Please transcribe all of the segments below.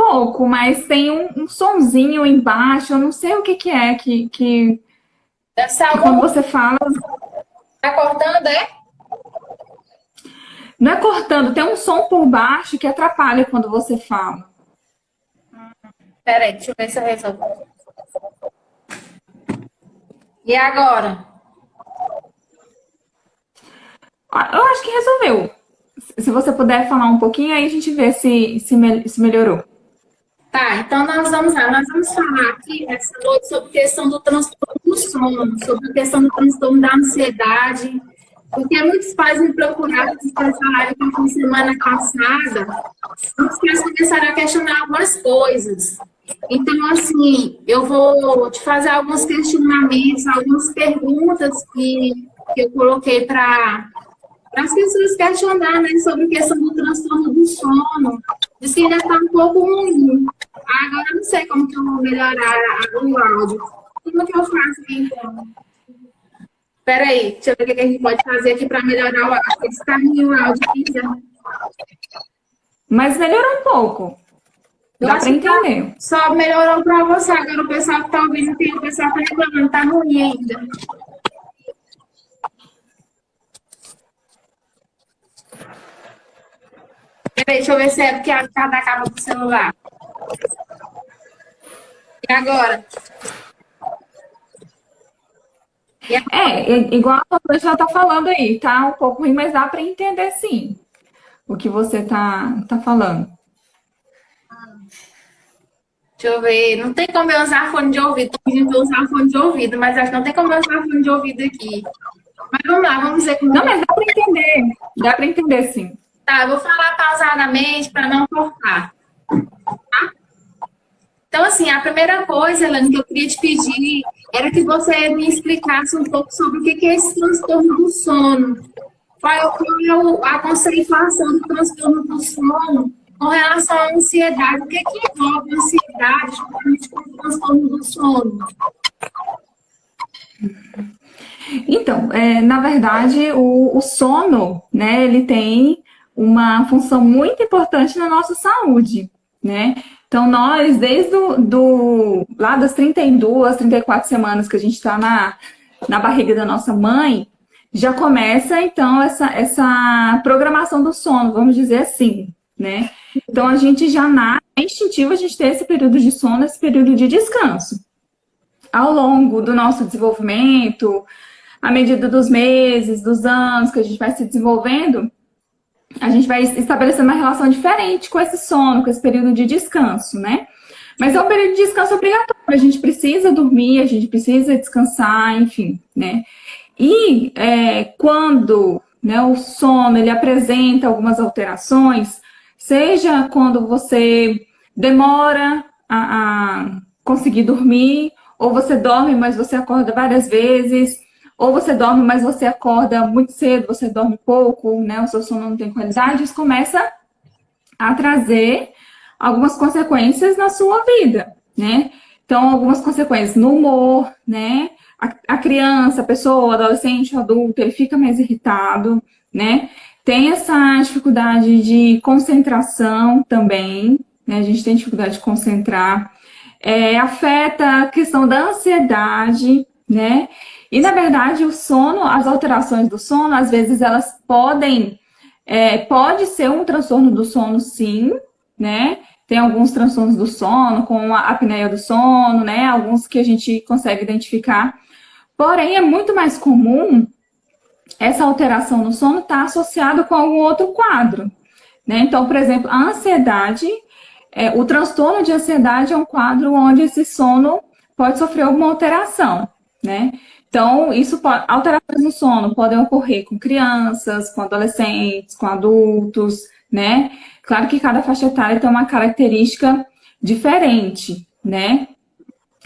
pouco, mas tem um sonzinho embaixo, eu não sei o que que é, Deve ser que quando algum. você fala, Tá cortando, é? não é cortando, tem um som por baixo que atrapalha quando você fala. Peraí, deixa eu ver se eu resolvo. E agora? Ah, eu acho que resolveu. Se você puder falar um pouquinho, aí a gente vê se melhorou. Tá, então nós vamos lá. Nós vamos falar aqui essa noite sobre a questão do transtorno do sono, sobre a questão do transtorno da ansiedade, porque muitos pais me procuraram para falar que na semana passada, muitos pais começaram a questionar algumas coisas. Então, assim, eu vou te fazer alguns questionamentos, algumas perguntas que eu coloquei para as pessoas questionar, né, sobre a questão do transtorno do sono. Diz que ainda está um pouco ruim. Agora eu não sei como que eu vou melhorar o áudio. Como que eu faço, então? Peraí, deixa eu ver o que a gente pode fazer aqui para melhorar o áudio. Está ruim o áudio aqui já. Mas melhorou um pouco. Eu Dá acho para que entender. só melhorou para você. Agora o pessoal que está ouvindo, tem o pessoal que está reclamando, está ruim ainda. Peraí, deixa eu ver se é porque a cada cabo do celular. E agora? E Igual a gente já tá falando aí, tá um pouco ruim, mas dá para entender sim o que você tá falando. Deixa eu ver. Não tem como eu usar fone de ouvido. Tô pedindo pra eu usar fone de ouvido, mas acho que não tem como eu usar fone de ouvido aqui. Mas vamos lá, vamos ver como Não, que. mas dá para entender. Dá para entender sim. Tá, eu vou falar pausadamente para não cortar. Então, assim, a primeira coisa, Elaine, que eu queria te pedir era que você me explicasse um pouco sobre o que é esse transtorno do sono. Qual é a conceituação do transtorno do sono com relação à ansiedade? O que envolve a ansiedade, justamente com o transtorno do sono? Então, na verdade, o sono, né, ele tem uma função muito importante na nossa saúde, né? Então, nós, desde lá das 32, 34 semanas que a gente está na barriga da nossa mãe, já começa, então, essa programação do sono, vamos dizer assim, né? Então, a gente já nasce, é instintivo a gente ter esse período de sono, esse período de descanso. Ao longo do nosso desenvolvimento, à medida dos meses, dos anos que a gente vai se desenvolvendo, a gente vai estabelecendo uma relação diferente com esse sono, com esse período de descanso, né? Mas é um período de descanso obrigatório, a gente precisa dormir, a gente precisa descansar, enfim, né? E quando, né, o sono ele apresenta algumas alterações, seja quando você demora a conseguir dormir, ou você dorme, mas você acorda várias vezes, ou você dorme, mas você acorda muito cedo, você dorme pouco, né? O seu sono não tem qualidade, isso começa a trazer algumas consequências na sua vida, né? Então, algumas consequências no humor, né? A criança, a pessoa, o adolescente, o adulto, ele fica mais irritado, né? Tem essa dificuldade de concentração também, né? A gente tem dificuldade de concentrar. Afeta a questão da ansiedade, né? E, na verdade, o sono, as alterações do sono, às vezes elas pode ser um transtorno do sono, sim, né? Tem alguns transtornos do sono, como a apneia do sono, né? Alguns que a gente consegue identificar. Porém, é muito mais comum essa alteração no sono estar associada com algum outro quadro, né? Então, por exemplo, a ansiedade, o transtorno de ansiedade é um quadro onde esse sono pode sofrer alguma alteração, né? Então, alterações no sono podem ocorrer com crianças, com adolescentes, com adultos, né? Claro que cada faixa etária tem uma característica diferente, né?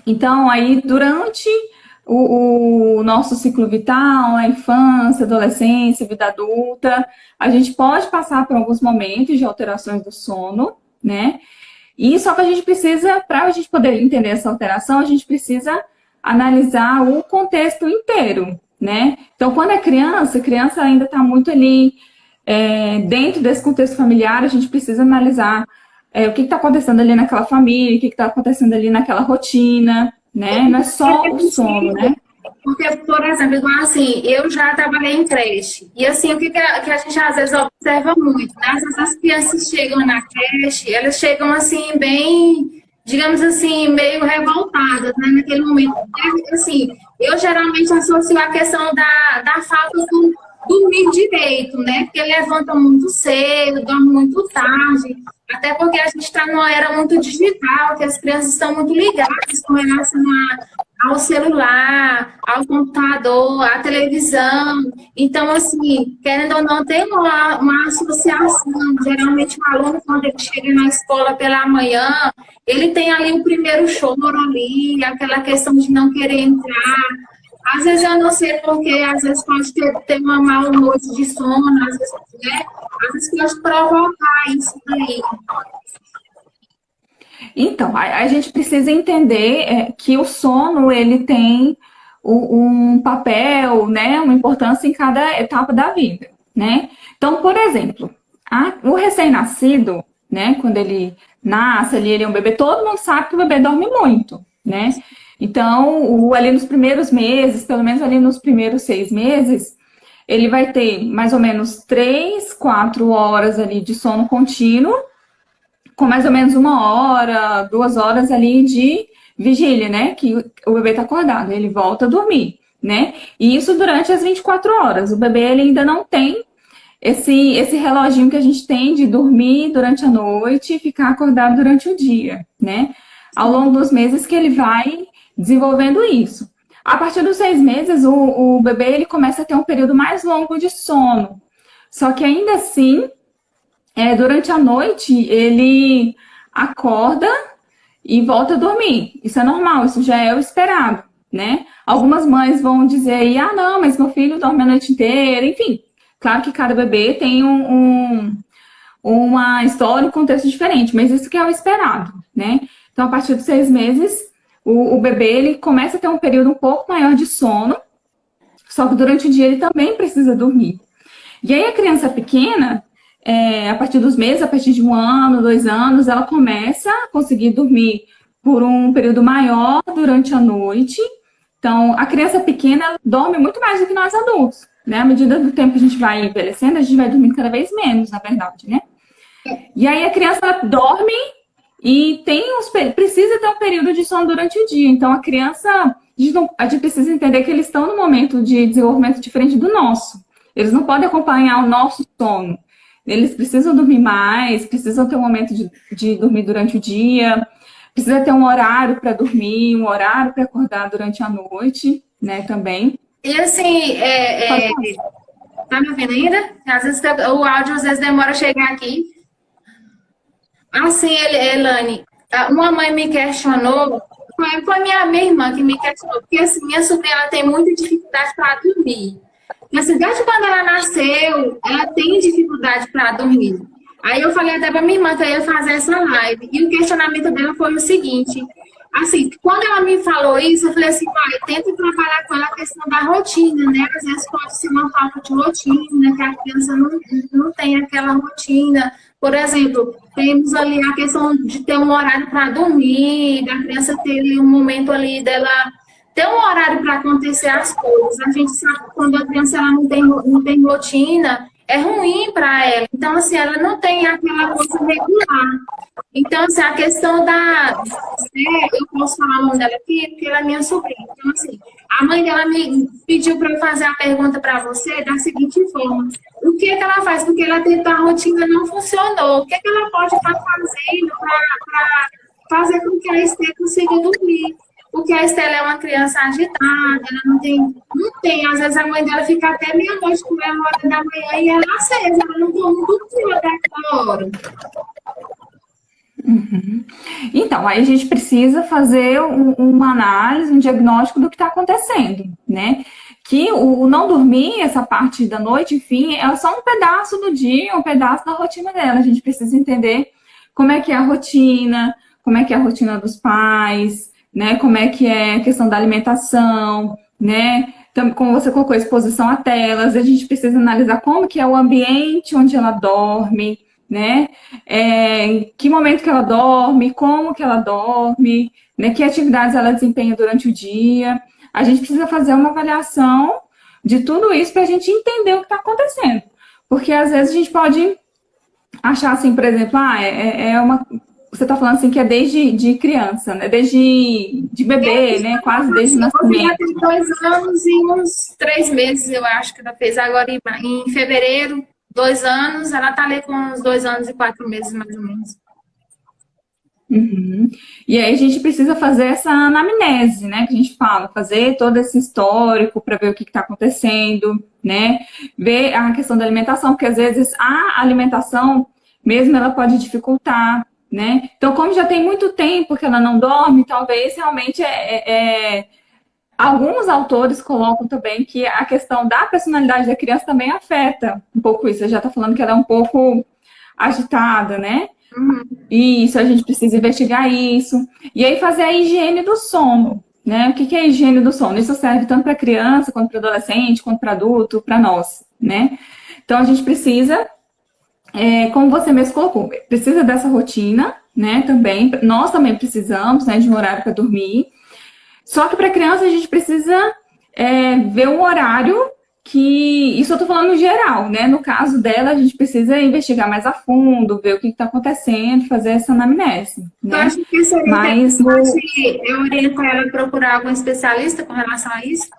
Então, aí, durante o nosso ciclo vital, a infância, adolescência, vida adulta, a gente pode passar por alguns momentos de alterações do sono, né? E só que a gente precisa, para a gente poder entender essa alteração, a gente precisa analisar o contexto inteiro, né? Então, quando é criança, a criança ainda está muito ali dentro desse contexto familiar, a gente precisa analisar o que está acontecendo ali naquela família, o que está acontecendo ali naquela rotina, né? Não é só o sono, né? Porque, por exemplo, igual assim, eu já trabalhei em creche. E assim, o que a gente às vezes observa muito, né? Às vezes as crianças chegam na creche, elas chegam assim, bem, digamos assim, meio revoltadas, né? Naquele momento. Assim, eu geralmente associo a questão da falta do dormir direito, né? Porque levantam muito cedo, dormem muito tarde. Até porque a gente está numa era muito digital, que as crianças estão muito ligadas com relação ao celular, ao computador, à televisão. Então, assim, querendo ou não, tem uma associação. Geralmente, o aluno, quando ele chega na escola pela manhã, ele tem ali o primeiro choro ali, aquela questão de não querer entrar. Às vezes eu não sei porque, às vezes pode ter uma má noite de sono, às vezes, né? Às vezes pode provocar isso daí. Então, a gente precisa entender que o sono, ele tem um papel, né, uma importância em cada etapa da vida, né? Então, por exemplo, o recém-nascido, né, quando ele nasce, ele é um bebê, todo mundo sabe que o bebê dorme muito, né? Então, ali nos primeiros meses, pelo menos ali nos primeiros 6 meses, ele vai ter mais ou menos 3, 4 horas ali de sono contínuo, com mais ou menos 1 hora, 2 horas ali de vigília, né? Que o bebê está acordado, ele volta a dormir, né? E isso durante as 24 horas. O bebê ele ainda não tem esse reloginho que a gente tem de dormir durante a noite e ficar acordado durante o dia, né? Ao longo dos meses que ele vai desenvolvendo isso. A partir dos 6 meses, o bebê ele começa a ter um período mais longo de sono. Só que ainda assim, durante a noite, ele acorda e volta a dormir. Isso é normal, isso já é o esperado, né? Algumas mães vão dizer aí, não, mas meu filho dorme a noite inteira, enfim. Claro que cada bebê tem uma história, um contexto diferente, mas isso que é o esperado, né? Então, a partir dos 6 meses, o bebê ele começa a ter um período um pouco maior de sono, só que durante o dia ele também precisa dormir. E aí a criança pequena, a partir dos meses, a partir de 1 ano, 2 anos, ela começa a conseguir dormir por um período maior durante a noite. Então, a criança pequena dorme muito mais do que nós adultos, né? À medida do tempo que a gente vai envelhecendo, a gente vai dormindo cada vez menos, na verdade, né? E aí a criança dorme e precisa ter um período de sono durante o dia. Então, a gente precisa entender que eles estão num momento de desenvolvimento diferente do nosso. Eles não podem acompanhar o nosso sono. Eles precisam dormir mais, precisam ter um momento de dormir durante o dia, precisa ter um horário para dormir, um horário para acordar durante a noite, né, também. E assim, tá me ouvindo ainda? Às vezes o áudio às vezes demora a chegar aqui. Assim, Elane, uma mãe me questionou, foi minha irmã que me questionou, porque assim, minha sobrinha ela tem muita dificuldade para dormir. Mas assim, desde quando ela nasceu, ela tem dificuldade para dormir. Aí eu falei até para minha irmã que eu ia fazer essa live. E o questionamento dela foi o seguinte: assim, quando ela me falou isso, eu falei assim, vai, tenta trabalhar com ela a questão da rotina, né? Às vezes pode ser uma falta de rotina, que a criança não tem aquela rotina. Por exemplo, temos ali a questão de ter um horário para dormir, da criança ter um momento ali dela ter um horário para acontecer as coisas. A gente sabe que quando a criança ela não tem rotina, é ruim para ela. Então, assim, ela não tem aquela coisa regular. Então, assim, a questão eu posso falar o nome dela aqui, porque ela é minha sobrinha. Então, assim, a mãe dela me pediu para eu fazer a pergunta para você da seguinte forma: o que ela faz? Porque ela tentou, a rotina não funcionou. O que ela pode estar fazendo para fazer com que a Esther consiga dormir? Porque a Estela é uma criança agitada, ela não tem, às vezes a mãe dela fica até meia-noite com ela, 1 hora da manhã, e ela acesa, ela não dorme até aquela hora. Uhum. Então, aí a gente precisa fazer uma análise, um diagnóstico do que está acontecendo, né? Que o não dormir, essa parte da noite, enfim, é só um pedaço do dia, um pedaço da rotina dela. A gente precisa entender como é que é a rotina, como é que é a rotina dos pais, né? Como é que é a questão da alimentação, né? Então, como você colocou, exposição a telas, a gente precisa analisar como que é o ambiente onde ela dorme, né? Que momento que ela dorme, como que ela dorme, né? Que atividades ela desempenha durante o dia. A gente precisa fazer uma avaliação de tudo isso para a gente entender o que está acontecendo. Porque às vezes a gente pode achar assim, por exemplo, você está falando assim que é desde de criança, né? Desde de bebê, né? Quase desde o nascimento. Tem 2 anos e uns 3 meses, eu acho que ela fez agora em fevereiro, 2 anos, ela está ali com uns 2 anos e 4 meses, mais ou menos. Uhum. E aí a gente precisa fazer essa anamnese, né? Que a gente fala, fazer todo esse histórico para ver o que está acontecendo, né? Ver a questão da alimentação, porque às vezes a alimentação mesmo ela pode dificultar, né? Então, como já tem muito tempo que ela não dorme, talvez realmente alguns autores colocam também que a questão da personalidade da criança também afeta um pouco isso. Você já está falando que ela é um pouco agitada, né? Isso, a gente precisa investigar isso. E aí fazer a higiene do sono, né? O que é a higiene do sono? Isso serve tanto para criança, quanto para adolescente, quanto para adulto, para nós, né? Então a gente precisa, como você mesmo colocou, precisa dessa rotina, né? Também, nós também precisamos, né, de um horário para dormir. Só que para criança a gente precisa ver um horário que, isso eu tô falando no geral, né? No caso dela, a gente precisa investigar mais a fundo, ver o que está acontecendo, fazer essa anamnese, né? Eu acho que seria interessante eu orientar ela a procurar algum especialista com relação a isso.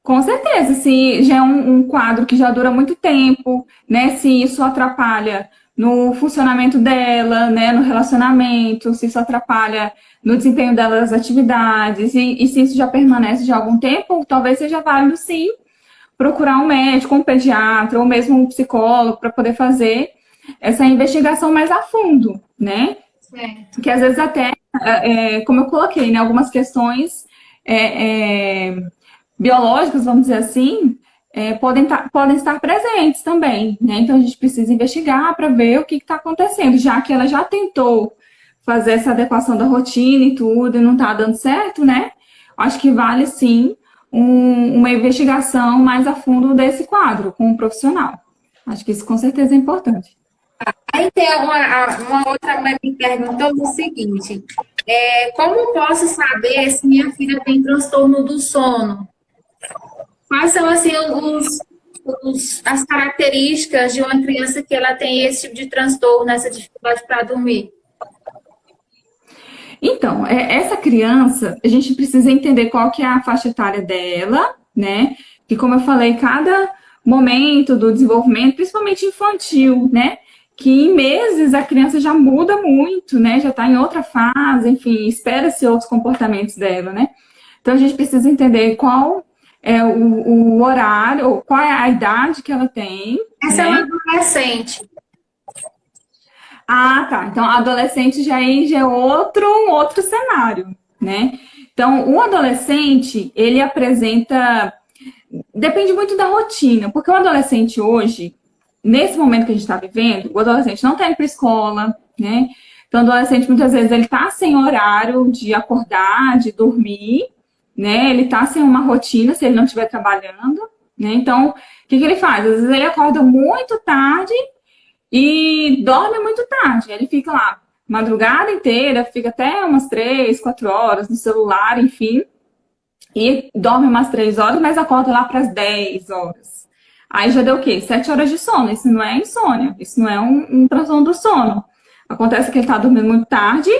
Com certeza, se já é um quadro que já dura muito tempo, né? Se isso atrapalha no funcionamento dela, né? No relacionamento, se isso atrapalha no desempenho dela das atividades, e se isso já permanece de algum tempo, talvez seja válido sim procurar um médico, um pediatra, ou mesmo um psicólogo para poder fazer essa investigação mais a fundo, né? Porque às vezes até, como eu coloquei, né? Algumas questões biológicas, vamos dizer assim, podem estar presentes também, né? Então a gente precisa investigar para ver o que está acontecendo, já que ela já tentou fazer essa adequação da rotina e tudo, e não está dando certo, né? Acho que vale sim uma investigação mais a fundo desse quadro com um profissional. Acho que isso com certeza é importante. Aí tem uma outra mãe me perguntou o seguinte: como posso saber se minha filha tem transtorno do sono? Quais são assim as características de uma criança que ela tem esse tipo de transtorno, essa dificuldade para dormir? Então, essa criança, a gente precisa entender qual que é a faixa etária dela, né? Que, como eu falei, cada momento do desenvolvimento, principalmente infantil, né? Que em meses a criança já muda muito, né? Já está em outra fase, enfim, espera-se outros comportamentos dela, né? Então, a gente precisa entender qual é o horário, ou qual é a idade que ela tem. Essa né? é uma adolescente. Ah, tá. Então, adolescente já é outro cenário, né? Então, o adolescente, ele apresenta... Depende muito da rotina, porque o adolescente hoje, nesse momento que a gente está vivendo, o adolescente não está indo para escola, né? Então, o adolescente, muitas vezes, ele está sem horário de acordar, de dormir, né? Ele está sem uma rotina, se ele não estiver trabalhando, né? Então, o que ele faz? Às vezes, ele acorda muito tarde e dorme muito tarde. Ele fica lá madrugada inteira, fica até umas 3, 4 horas no celular, enfim. E dorme umas 3 horas, mas acorda lá para as 10 horas. Aí já deu o quê? 7 horas de sono. Isso não é insônia. Isso não é um transtorno do sono. Acontece que ele está dormindo muito tarde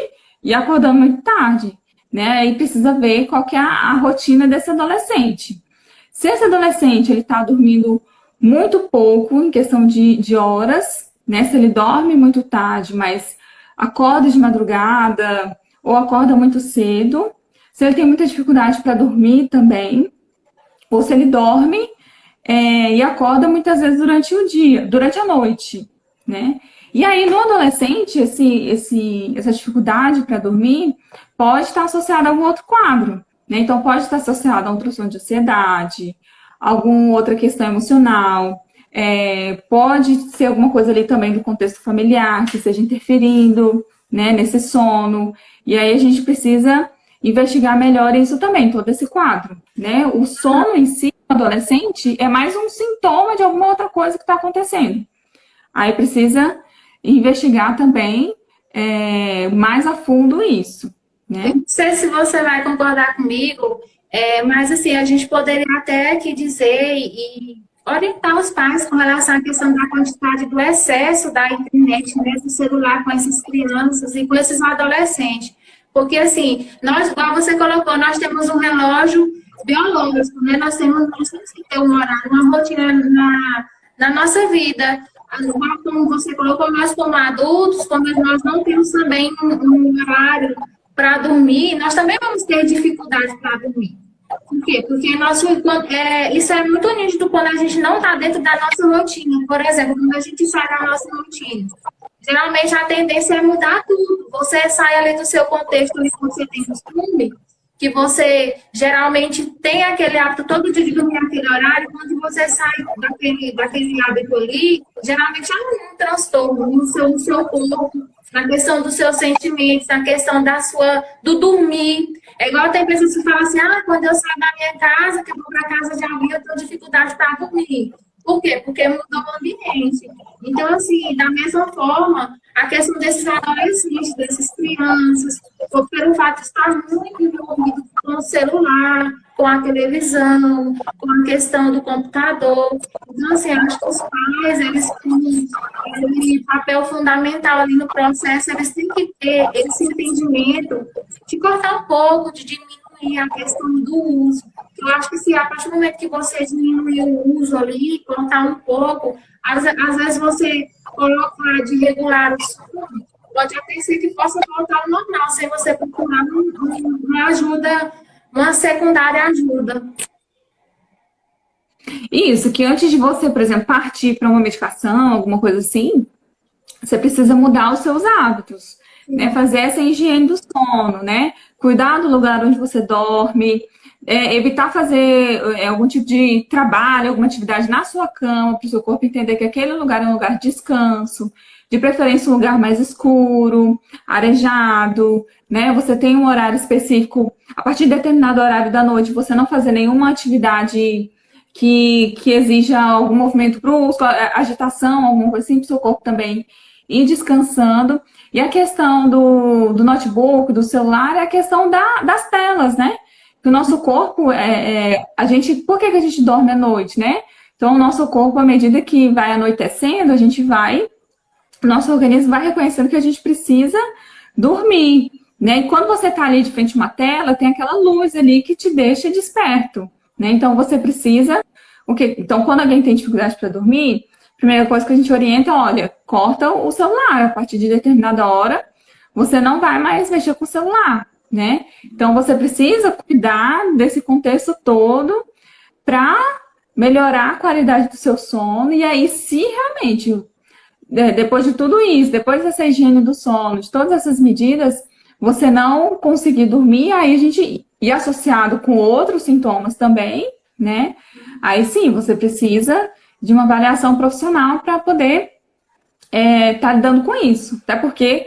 e acordando muito tarde, né? E precisa ver qual que é a rotina desse adolescente. Se esse adolescente ele está dormindo muito pouco, em questão de horas, né? Se ele dorme muito tarde, mas acorda de madrugada ou acorda muito cedo, se ele tem muita dificuldade para dormir também, ou se ele dorme e acorda muitas vezes durante o dia, durante a noite, né? E aí, no adolescente, essa dificuldade para dormir pode estar associada a algum outro quadro, né? Então, pode estar associada a um transtorno de ansiedade, alguma outra questão emocional, pode ser alguma coisa ali também do contexto familiar que esteja interferindo, né, nesse sono. E aí a gente precisa investigar melhor isso também, todo esse quadro, né? O sono em si, no adolescente, é mais um sintoma de alguma outra coisa que está acontecendo. aí precisa investigar também mais a fundo isso, né? Não sei se você vai concordar comigo, mas assim, a gente poderia até aqui dizer e orientar os pais com relação à questão da quantidade do excesso da internet, né, do celular com essas crianças e com esses adolescentes. Porque assim, nós, como você colocou, nós temos um relógio biológico, né? Nós temos que ter um horário, uma rotina na nossa vida. Como você colocou, nós como adultos, como nós não temos também um horário para dormir, nós também vamos ter dificuldade para dormir. Por quê? Porque isso é muito nítido quando a gente não está dentro da nossa rotina. Por exemplo, quando a gente sai da nossa rotina, geralmente a tendência é mudar tudo. Você sai ali do seu contexto onde você tem costume, que você geralmente tem aquele hábito todo dia de dormir naquele horário, quando você sai daquele hábito ali, geralmente há um transtorno no seu corpo, na questão dos seus sentimentos, na questão do dormir. É igual tem pessoas que falam assim, quando eu saio da minha casa, que eu vou para a casa de alguém, eu tenho dificuldade para dormir. Por quê? Porque mudou o ambiente. Então, assim, da mesma forma, a questão desses adolescentes, dessas crianças, pelo fato de estar muito envolvido com o celular, com a televisão, com a questão do computador. Então, assim, acho que os pais, eles têm um papel fundamental ali no processo, eles têm que ter esse entendimento de cortar um pouco, de diminuir a questão do uso. Eu acho que se a partir do momento que você diminuir o uso ali, cortar um pouco, às vezes você colocar de regular o sono, pode até ser que possa voltar ao normal, sem você procurar uma ajuda, uma secundária ajuda. Isso, que antes de você, por exemplo, partir para uma medicação, alguma coisa assim, você precisa mudar os seus hábitos, né? Fazer essa higiene do sono, né? Cuidar do lugar onde você dorme, evitar fazer algum tipo de trabalho, alguma atividade na sua cama, para o seu corpo entender que aquele lugar é um lugar de descanso, de preferência um lugar mais escuro, arejado, né? Você tem um horário específico, a partir de determinado horário da noite, você não fazer nenhuma atividade que exija algum movimento brusco, agitação, alguma coisa assim, para o seu corpo também ir descansando. E a questão do notebook, do celular, é a questão das telas, né? Que o nosso corpo, por que a gente dorme à noite, né? Então, o nosso corpo, à medida que vai anoitecendo, o nosso organismo vai reconhecendo que a gente precisa dormir, né? E quando você está ali de frente a uma tela, tem aquela luz ali que te deixa desperto, né? Então, você precisa... Então, quando alguém tem dificuldade para dormir, a primeira coisa que a gente orienta, olha, corta o celular. A partir de determinada hora, você não vai mais mexer com o celular, né? Então, você precisa cuidar desse contexto todo para melhorar a qualidade do seu sono. E aí, se realmente, depois de tudo isso, depois dessa higiene do sono, de todas essas medidas, você não conseguir dormir, aí a gente, e associado com outros sintomas também, né? Aí sim, você precisa de uma avaliação profissional para poder estar lidando com isso. Até porque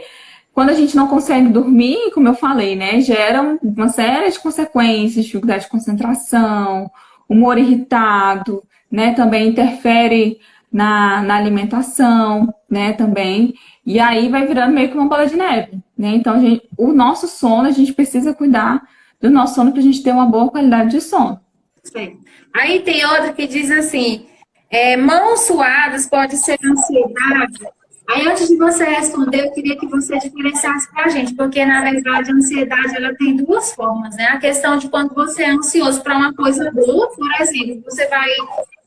quando a gente não consegue dormir, como eu falei, né, gera uma série de consequências, dificuldade de concentração, humor irritado, né, também interfere na alimentação, né, também, e aí vai virando meio que uma bola de neve, né, então o nosso sono, a gente precisa cuidar do nosso sono para a gente ter uma boa qualidade de sono. Sim. Aí tem outra que diz assim, mãos suadas pode ser ansiedade. Aí, antes de você responder, eu queria que você diferenciasse para a gente, porque, na verdade, a ansiedade ela tem duas formas, né? A questão de quando você é ansioso para uma coisa boa, por exemplo, você vai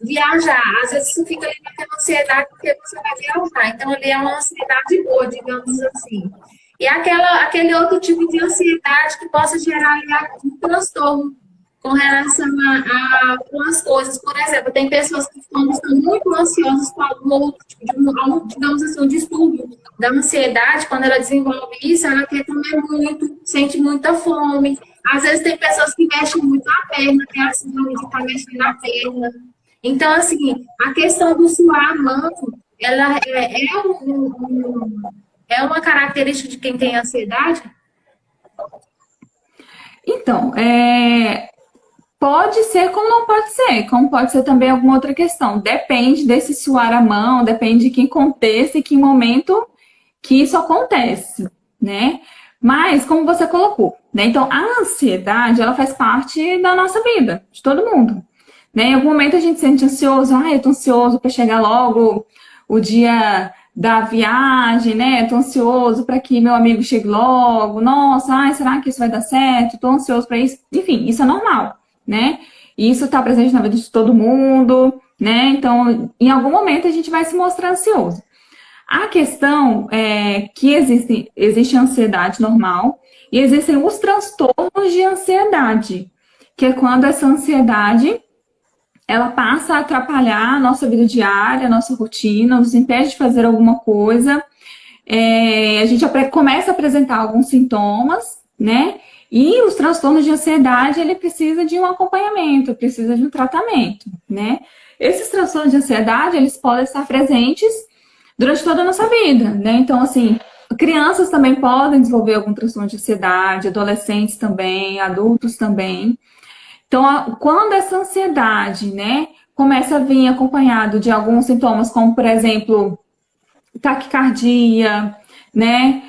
viajar, às vezes você fica ali naquela ansiedade porque você vai viajar, então ali é uma ansiedade boa, digamos assim. E aquele outro tipo de ansiedade que possa gerar ali um transtorno com relação a algumas coisas. Por exemplo, tem pessoas que quando estão muito ansiosas com algum outro tipo de, digamos assim, um distúrbio da ansiedade, quando ela desenvolve isso, ela quer comer muito, sente muita fome. Às vezes tem pessoas que mexem muito a perna, tem a síndrome de estar mexendo a perna. Então, assim, a questão do suar a mão, ela é uma característica de quem tem ansiedade? Então, pode ser como não pode ser, como pode ser também alguma outra questão. Depende desse suar a mão, depende de que contexto e que momento que isso acontece, né? Mas, como você colocou, né? Então, a ansiedade, ela faz parte da nossa vida, de todo mundo. Né? Em algum momento a gente se sente ansioso, eu tô ansioso para chegar logo o dia da viagem, né? Tô ansioso para que meu amigo chegue logo. Nossa, será que isso vai dar certo? Tô ansioso para isso. Enfim, isso é normal, né? E isso está presente na vida de todo mundo, né? Então, em algum momento a gente vai se mostrar ansioso. A questão é que existe a ansiedade normal e existem os transtornos de ansiedade, que é quando essa ansiedade ela passa a atrapalhar a nossa vida diária, a nossa rotina, nos impede de fazer alguma coisa. A gente começa a apresentar alguns sintomas, né? E os transtornos de ansiedade, ele precisa de um acompanhamento, precisa de um tratamento, né? Esses transtornos de ansiedade, eles podem estar presentes durante toda a nossa vida, né? Então, assim, crianças também podem desenvolver algum transtorno de ansiedade, adolescentes também, adultos também. Então, quando essa ansiedade, né, começa a vir acompanhado de alguns sintomas, como, por exemplo, taquicardia, né,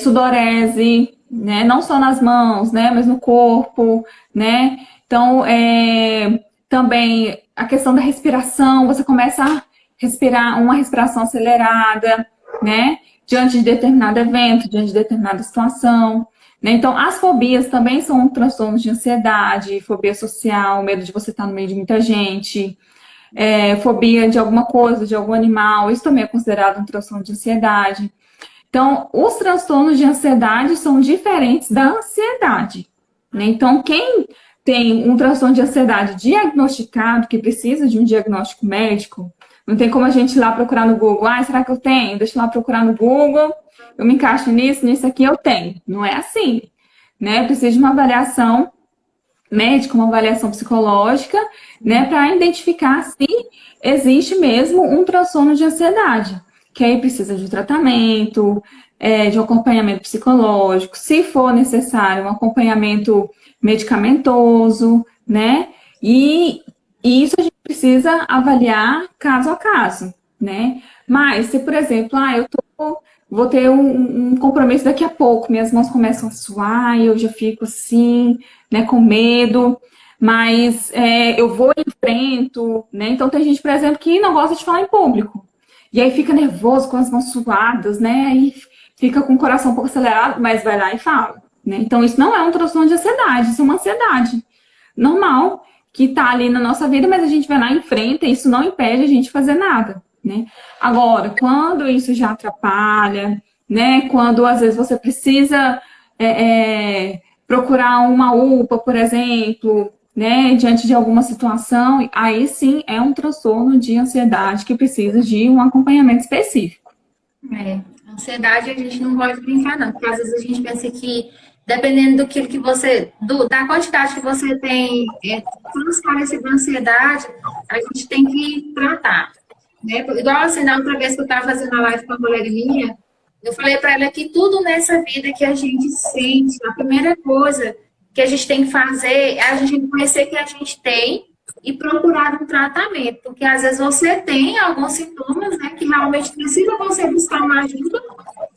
sudorese, né, não só nas mãos, né, mas no corpo, né, então, também a questão da respiração, você começa a respirar uma respiração acelerada, né, diante de determinado evento, diante de determinada situação. Então, as fobias também são transtornos de ansiedade, fobia social, medo de você estar no meio de muita gente, fobia de alguma coisa, de algum animal, isso também é considerado um transtorno de ansiedade. Então, os transtornos de ansiedade são diferentes da ansiedade, né? Então, quem tem um transtorno de ansiedade diagnosticado, que precisa de um diagnóstico médico, não tem como a gente ir lá procurar no Google, será que eu tenho? Deixa eu lá procurar no Google, eu me encaixo nisso aqui eu tenho. Não é assim, né? Precisa de uma avaliação médica, uma avaliação psicológica, né? Para identificar se existe mesmo um transtorno de ansiedade. Que aí precisa de tratamento, de um acompanhamento psicológico, se for necessário, um acompanhamento medicamentoso, né? E isso a gente precisa avaliar caso a caso, né? Mas se, por exemplo, vou ter um compromisso daqui a pouco, minhas mãos começam a suar, eu já fico assim, né, com medo, mas eu vou e enfrento, né? Então tem gente, por exemplo, que não gosta de falar em público, e aí fica nervoso com as mãos suadas, né? Aí fica com o coração um pouco acelerado, mas vai lá e fala, né? Então isso não é um transtorno de ansiedade, isso é uma ansiedade normal, que tá ali na nossa vida, mas a gente vai lá e enfrenta, e isso não impede a gente de fazer nada, né? Agora, quando isso já atrapalha, né? Quando às vezes você precisa procurar uma UPA, por exemplo, né? Diante de alguma situação, aí sim é um transtorno de ansiedade que precisa de um acompanhamento específico. Ansiedade a gente não pode brincar, não, porque às vezes a gente pensa que dependendo da quantidade que você tem transparência de ansiedade, a gente tem que tratar. Né? Igual assim, na outra vez que eu estava fazendo a live com uma colega minha, eu falei para ela que tudo nessa vida que a gente sente, a primeira coisa que a gente tem que fazer é a gente reconhecer que a gente tem e procurar um tratamento, porque às vezes você tem alguns sintomas, né, que realmente precisa você buscar uma ajuda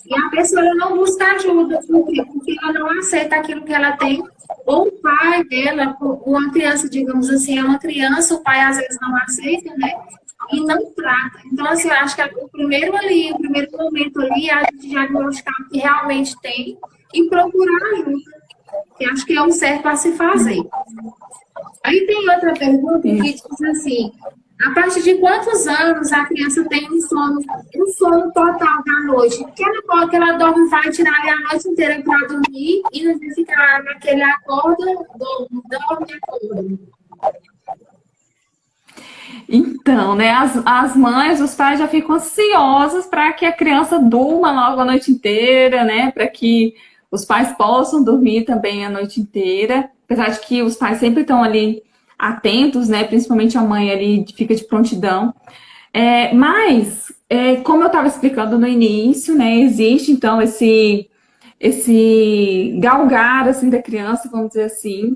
e a pessoa não busca ajuda, por quê? Porque ela não aceita aquilo que ela tem, ou o pai dela, uma criança, digamos assim, é uma criança, o pai às vezes não aceita, né? E não trata. Então, assim, eu acho que o primeiro momento ali é a gente diagnosticar o que realmente tem e procurar ajuda, que acho que é o certo a se fazer. Aí tem outra pergunta que diz assim, a partir de quantos anos a criança tem um sono total da noite? Que ela dorme, vai tirar a noite inteira para dormir e não fica naquele acorda, dorme, acorda. Então, né, as mães, os pais já ficam ansiosos para que a criança durma logo a noite inteira, né, para que os pais possam dormir também a noite inteira, apesar de que os pais sempre estão ali atentos, né, principalmente a mãe ali fica de prontidão. Mas, como eu estava explicando no início, né, existe então esse galgar assim da criança, vamos dizer assim,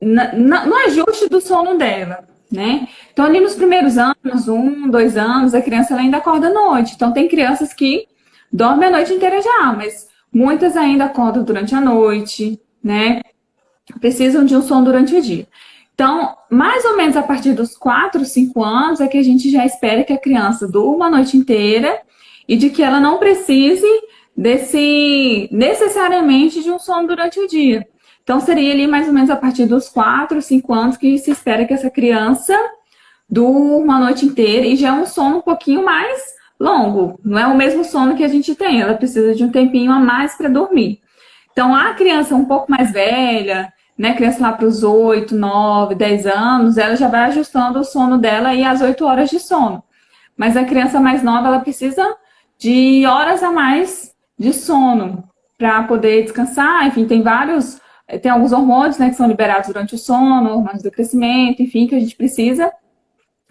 no ajuste do sono dela, né? Então, ali nos primeiros anos, 1, 2 anos, a criança ela ainda acorda à noite. Então, tem crianças que dormem a noite inteira já, mas muitas ainda acordam durante a noite, né? Precisam de um sono durante o dia. Então, mais ou menos a partir dos 4, 5 anos é que a gente já espera que a criança durma a noite inteira e de que ela não precise necessariamente de um sono durante o dia. Então, seria ali mais ou menos a partir dos 4, 5 anos que se espera que essa criança durma a noite inteira e já é um sono um pouquinho mais longo. Não é o mesmo sono que a gente tem, ela precisa de um tempinho a mais para dormir. Então, a criança um pouco mais velha, né, criança lá para os 8, 9, 10 anos, ela já vai ajustando o sono dela aí às 8 horas de sono. Mas a criança mais nova, ela precisa de horas a mais de sono para poder descansar. Enfim, tem alguns hormônios, né, que são liberados durante o sono, hormônios do crescimento, enfim, que a gente precisa.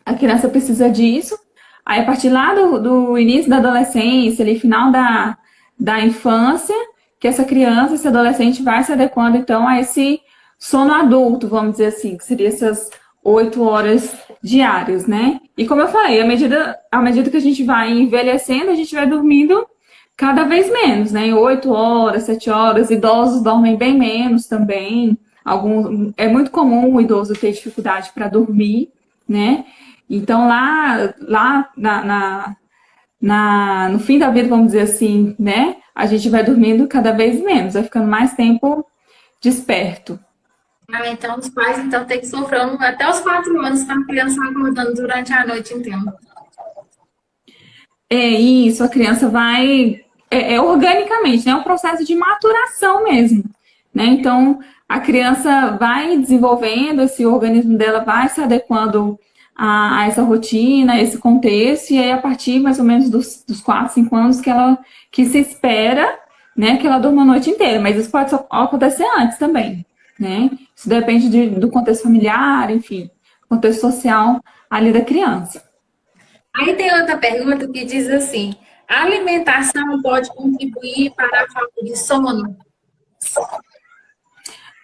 A criança precisa disso. Aí, a partir lá do início da adolescência, ali, final da infância, que essa criança, esse adolescente vai se adequando, então, a esse sono adulto, vamos dizer assim, que seria essas 8 horas diárias, né? E como eu falei, à medida que a gente vai envelhecendo, a gente vai dormindo cada vez menos, né? Em 8 horas, 7 horas, idosos dormem bem menos também. É muito comum o idoso ter dificuldade para dormir, né? Então, no fim da vida, vamos dizer assim, né? A gente vai dormindo cada vez menos, vai ficando mais tempo desperto. Ah, então os pais têm que sofrer até os 4 anos com a criança acordando durante a noite inteira. É isso, a criança vai organicamente, né? É um processo de maturação mesmo, né? Então, a criança vai desenvolvendo, esse organismo dela vai se adequando a essa rotina, a esse contexto, e aí a partir mais ou menos dos 4, 5 anos que se espera, né, que ela durma a noite inteira, mas isso pode acontecer antes também, né? Isso depende do contexto familiar, enfim, contexto social ali da criança. Aí tem outra pergunta que diz assim: a alimentação pode contribuir para a falta de sono?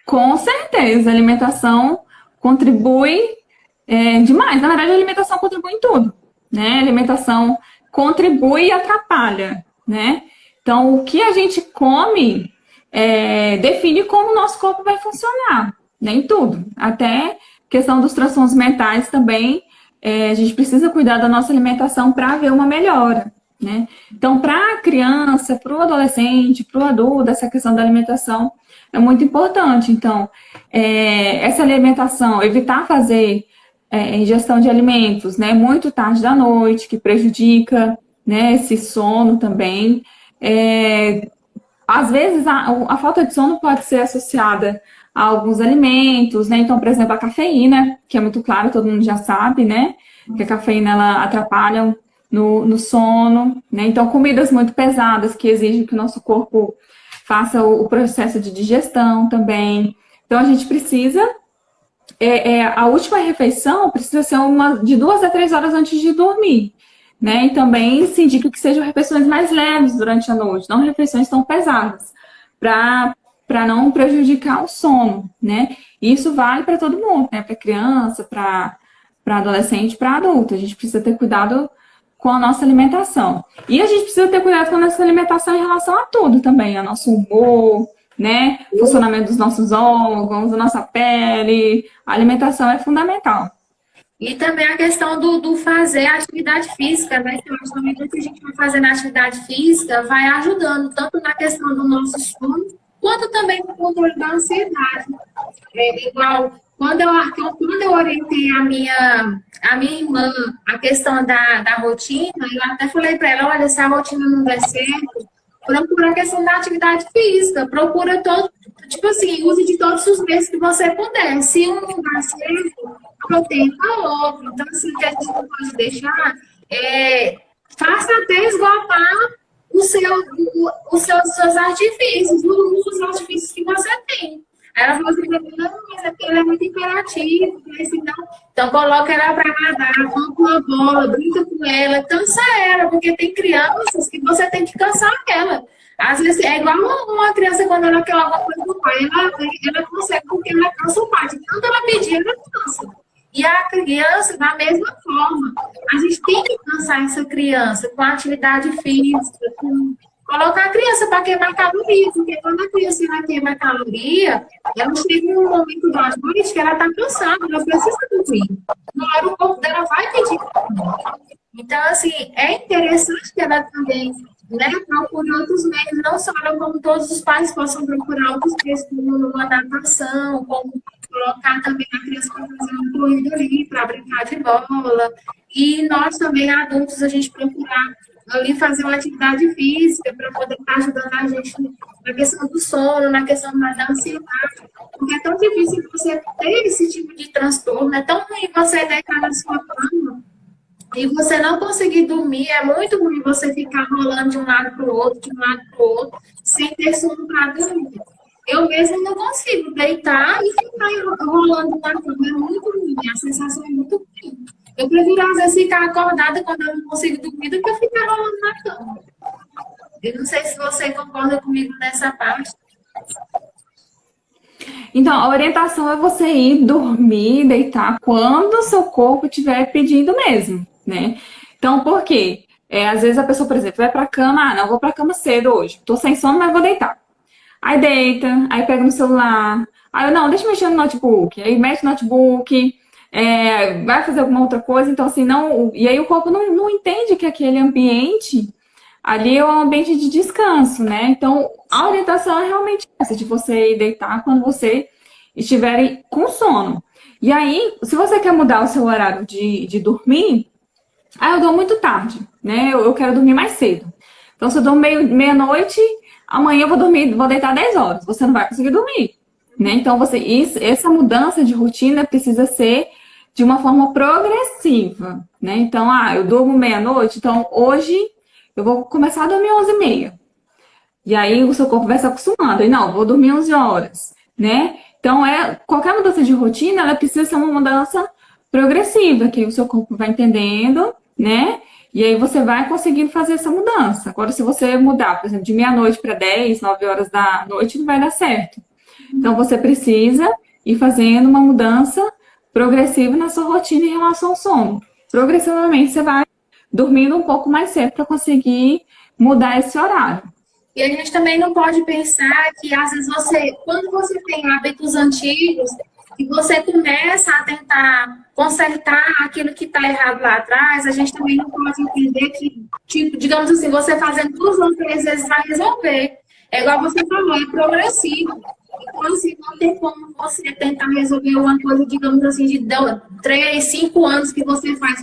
Com certeza, a alimentação contribui demais. Na verdade, a alimentação contribui em tudo, né? A alimentação contribui e atrapalha, né? Então, o que a gente come define como o nosso corpo vai funcionar, né? Em tudo. Até questão dos transtornos mentais também, a gente precisa cuidar da nossa alimentação para ver uma melhora, né? Então, para a criança, para o adolescente, para o adulto, essa questão da alimentação é muito importante. Então, essa alimentação, evitar fazer ingestão de alimentos, né, muito tarde da noite, que prejudica, né, esse sono também. Às vezes, a falta de sono pode ser associada a alguns alimentos, né? Então, por exemplo, a cafeína, que é muito claro, todo mundo já sabe, né? Que a cafeína, ela atrapalha no sono, né? Então, comidas muito pesadas que exigem que o nosso corpo faça o processo de digestão também. Então, a gente precisa... a última refeição precisa ser de 2 a 3 horas antes de dormir, né? E também se indica que sejam refeições mais leves durante a noite, não refeições tão pesadas, para não prejudicar o sono, né? E isso vale para todo mundo, né? Para criança, para adolescente, para adulto. A gente precisa ter cuidado com a nossa alimentação. E a gente precisa ter cuidado com a nossa alimentação em relação a tudo também, ao nosso humor, né? O funcionamento dos nossos órgãos, da nossa pele. A alimentação é fundamental. E também a questão do fazer atividade física, né? Que também o que a gente vai fazer na atividade física vai ajudando tanto na questão do nosso sono, quanto também no controle da ansiedade. Igual, quando eu orientei a minha irmã a questão da rotina, eu até falei para ela, olha, se a rotina não der certo, procura a questão da atividade física, procura tipo assim, use de todos os meios que você puder. Se um não dá certo, tenta outro. Então, assim, que a gente não pode deixar, faça até esgotar os seus artifícios, os artifícios que você tem. Aí ela falou assim, não, mas aqui ela é muito imperativo, então coloca ela para nadar, compra uma bola, brinca com ela, cansa ela, porque tem crianças que você tem que cansar ela. Às vezes é igual uma criança quando ela quer alguma coisa do pai, ela consegue porque ela cansa o pai. De tanto ela pedir, ela cansa. E a criança, da mesma forma, a gente tem que cansar essa criança com atividade física, com colocar a criança para queimar caloria, porque quando a criança vai queimar caloria, ela chega em um momento da noite que ela está cansada, ela precisa dormir. Na hora o corpo dela vai pedir. Então, assim, é interessante que ela também, né, procure outros meios, não só ela, como todos os pais possam procurar outros meios, como uma adaptação, como colocar também a criança para fazer uma corrida ali, para brincar de bola. E nós também, adultos, a gente procurar ali fazer uma atividade física para poder estar ajudando a gente na questão do sono, na questão da ansiedade. Porque é tão difícil você ter esse tipo de transtorno, é tão ruim você deitar na sua cama e você não conseguir dormir, é muito ruim você ficar rolando de um lado para o outro, de um lado para o outro, sem ter sono para dormir. Eu mesmo não consigo deitar e ficar rolando na cama, é muito ruim, a sensação é muito ruim. Eu prefiro, às vezes, ficar acordada quando eu não consigo dormir do que eu ficar rolando na cama. Eu não sei se você concorda comigo nessa parte. Então, a orientação é você ir dormir, deitar quando o seu corpo estiver pedindo mesmo, né? Então, por quê? Às vezes a pessoa, por exemplo, vai pra cama, não, vou pra cama cedo hoje, tô sem sono, mas vou deitar. Aí deita, aí pega no celular, aí não, deixa eu mexer no notebook, aí mexe no notebook, vai fazer alguma outra coisa, então assim, não. E aí o corpo não entende que aquele ambiente ali é um ambiente de descanso, né? Então, a orientação é realmente essa, de você ir deitar quando você estiver com sono. E aí, se você quer mudar o seu horário de dormir, eu durmo muito tarde, né? Eu quero dormir mais cedo. Então, se eu durmo meia-noite, amanhã eu vou dormir, vou deitar 10 horas. Você não vai conseguir dormir, né? Então, essa mudança de rotina precisa ser de uma forma progressiva, né? Então, eu durmo meia-noite, então hoje eu vou começar a dormir 11h30. E aí o seu corpo vai se acostumando. E não, vou dormir 11 horas, né? Então, qualquer mudança de rotina, ela precisa ser uma mudança progressiva, que o seu corpo vai entendendo, né? E aí você vai conseguindo fazer essa mudança. Agora, se você mudar, por exemplo, de meia-noite para 10, 9 horas da noite, não vai dar certo. Então, você precisa ir fazendo uma mudança progressiva na sua rotina em relação ao sono. Progressivamente, você vai dormindo um pouco mais cedo para conseguir mudar esse horário. E a gente também não pode pensar que, às vezes, quando você tem hábitos antigos, e você começa a tentar consertar aquilo que está errado lá atrás, a gente também não pode entender que, tipo, digamos assim, você fazendo 2 ou 3 vezes vai resolver. É igual você falou, é progressivo. Então, assim, não tem como você tentar resolver uma coisa, digamos assim, de 3, 5 anos que você faz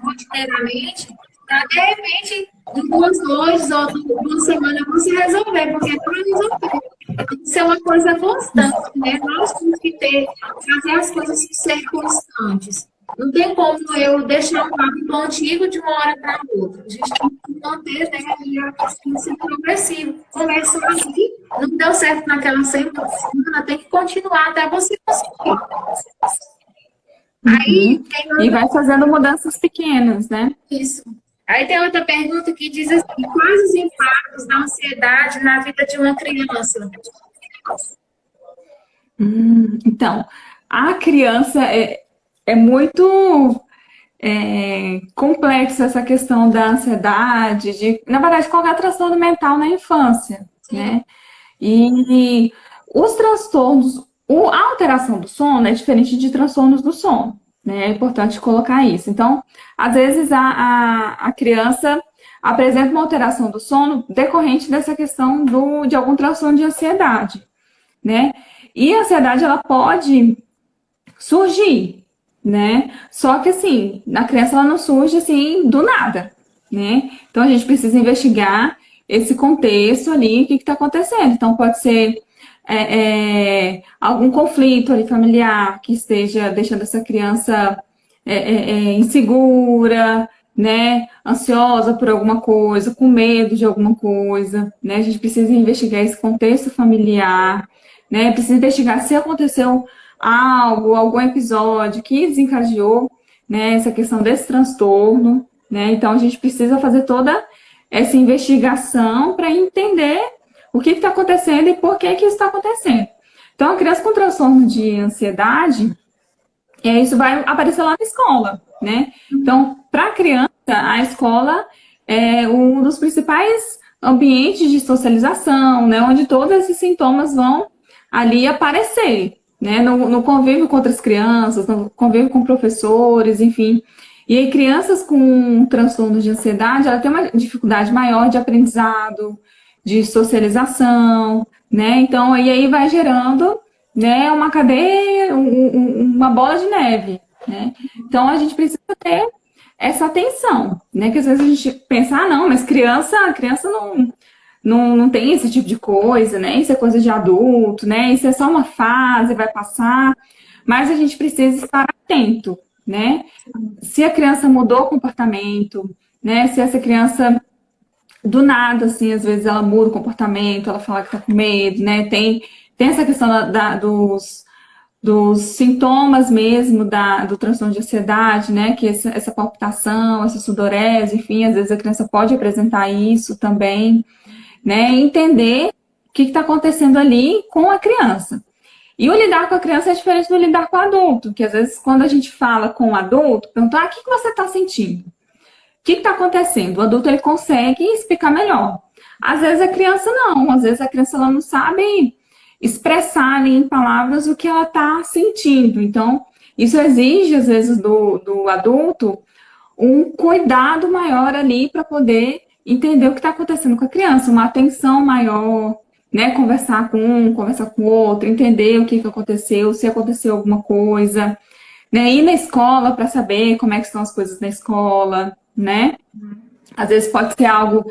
rotineiramente, para, de repente, em 2 noites ou 2 semanas você resolver, porque é para resolver. Isso é uma coisa constante, né? Nós temos que fazer as coisas ser constantes. Não tem como eu deixar um hábito antigo de uma hora para outra. A gente tem que manter, né, a questão ser progressiva. Começou ali, não deu certo naquela semana, tem que continuar até você conseguir. Aí, E vai fazendo mudanças pequenas, né? Isso. Aí tem outra pergunta que diz assim: quais os impactos da ansiedade na vida de uma criança? Então, a criança é muito complexa essa questão da ansiedade, na verdade, qualquer transtorno mental na infância, né? E os transtornos, a alteração do sono é diferente de transtornos do sono, né? É importante colocar isso. Então, às vezes a criança apresenta uma alteração do sono decorrente dessa questão de algum transtorno de ansiedade, né? E a ansiedade, ela pode surgir, né? Só que, assim, na criança ela não surge, assim, do nada, né? Então, a gente precisa investigar esse contexto ali, o que está acontecendo. Então, pode ser algum conflito ali familiar que esteja deixando essa criança insegura, né? Ansiosa por alguma coisa, com medo de alguma coisa, né? A gente precisa investigar esse contexto familiar, né? Precisa investigar se aconteceu algum episódio que desencadeou, né, essa questão desse transtorno, né? Então a gente precisa fazer toda essa investigação para entender o que está acontecendo e por que isso está acontecendo. Então, a criança com transtorno de ansiedade, isso vai aparecer lá na escola, né? Então, para a criança, a escola é um dos principais ambientes de socialização, né? Onde todos esses sintomas vão ali aparecer, né? No convívio com outras crianças, no convívio com professores, enfim. E aí, crianças com transtorno de ansiedade, ela tem uma dificuldade maior de aprendizado, de socialização, né? Então, e aí vai gerando, né, uma cadeia, uma bola de neve, né? Então, a gente precisa ter essa atenção, né? Que às vezes a gente pensa, ah, não, mas criança não tem esse tipo de coisa, né? Isso é coisa de adulto, né? Isso é só uma fase, vai passar. Mas a gente precisa estar atento, né? Se a criança mudou o comportamento, né? Se essa criança, do nada, assim, às vezes ela muda o comportamento, ela fala que tá com medo, né? Tem essa questão dos sintomas mesmo do transtorno de ansiedade, né? Que essa palpitação, essa sudorese, enfim, às vezes a criança pode apresentar isso também, né? Entender o que está acontecendo ali com a criança. E o lidar com a criança é diferente do lidar com o adulto, que às vezes quando a gente fala com o adulto, pergunta, o que você está sentindo? O que está acontecendo? O adulto, ele consegue explicar melhor. Às vezes a criança não, às vezes a criança ela não sabe expressar ali em palavras o que ela está sentindo. Então, isso exige, às vezes, do adulto um cuidado maior ali para poder entender o que está acontecendo com a criança, uma atenção maior, né? Conversar com um, conversar com o outro, entender o que aconteceu, se aconteceu alguma coisa, né? Ir na escola para saber como é que estão as coisas na escola, né? Às vezes pode ser algo